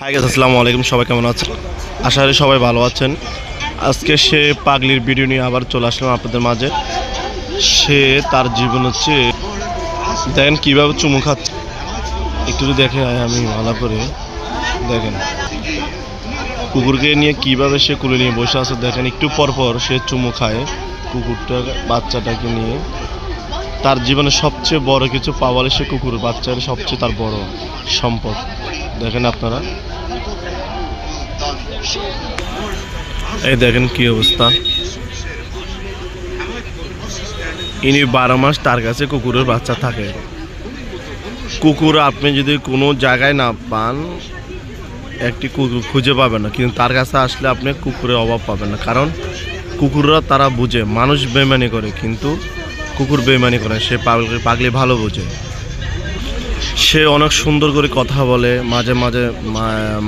Hi guys, আসসালামু আলাইকুম। সবাই কেমন আছেন? আশা করি সবাই ভালো আছেন। আজকে সে পাগলির ভিডিও নিয়ে আবার চলে আসলাম আপনাদের মাঝে। সে তার জীবন হচ্ছে, দেখেন কীভাবে চুমু খাচ্ছে। একটু যদি দেখে আমি ভালো করে দেখেন কুকুরকে নিয়ে কিভাবে সে কুলে নিয়ে বসে আছে। দেখেন একটু পর পর সে চুমু খায় কুকুরটা বাচ্চাটাকে নিয়ে। তার জীবনে সবচেয়ে বড় কিছু পাওয়ালে সে কুকুর বাচ্চার সবচেয়ে তার বড় সম্পদ। দেখেন আপনারা, এই দেখেন কি অবস্থা। ইনি 12 মাস তার কাছে কুকুরের বাচ্চা থাকে। কুকুর আপনি যদি কোনো জায়গায় না পান, একটি কুকুর খুঁজে পাবেন না, কিন্তু তার কাছে আসলে আপনি কুকুরের অভাব পাবেন না। কারণ কুকুররা তারা বুঝে মানুষ বেইমানি করে, কিন্তু কুকুর বেইমানি করে। সে পাগলি ভালো বোঝে। সে অনেক সুন্দর করে কথা বলে, মাঝে মাঝে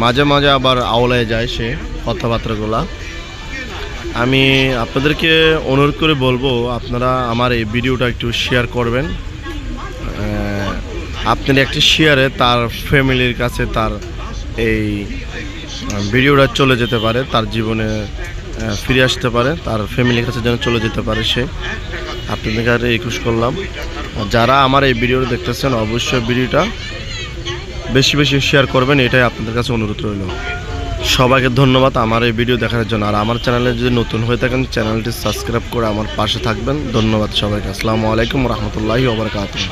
মাঝে মাঝে আবার আওলায় যায় সে কথাবার্তাগুলা। আমি আপনাদেরকে অনুরোধ করে বলবো, আপনারা আমার এই ভিডিওটা একটু শেয়ার করবেন। আপনার একটি শেয়ারে তার ফ্যামিলির কাছে তার এই ভিডিওটা চলে যেতে পারে, তার জীবনে ফিরে আসতে পারে, তার ফ্যামিলির কাছে যেন চলে যেতে পারে। সে আপনাদের কাছে রিকোয়েস্ট করলাম, যারা আমার এই ভিডিওটা দেখতেছেন অবশ্যই ভিডিওটা বেশি বেশি শেয়ার করবেন, এটাই আপনাদের কাছে অনুরোধ রইল। সবাইকে ধন্যবাদ আমার এই ভিডিও দেখার জন্য। আর আমার চ্যানেলে যদি নতুন হয়ে থাকেন, চ্যানেলটি সাবস্ক্রাইব করে আমার পাশে থাকবেন। ধন্যবাদ সবাইকে। আসসালামু আলাইকুম রহমতুল্লাহি ওয়া বারাকাতুহু।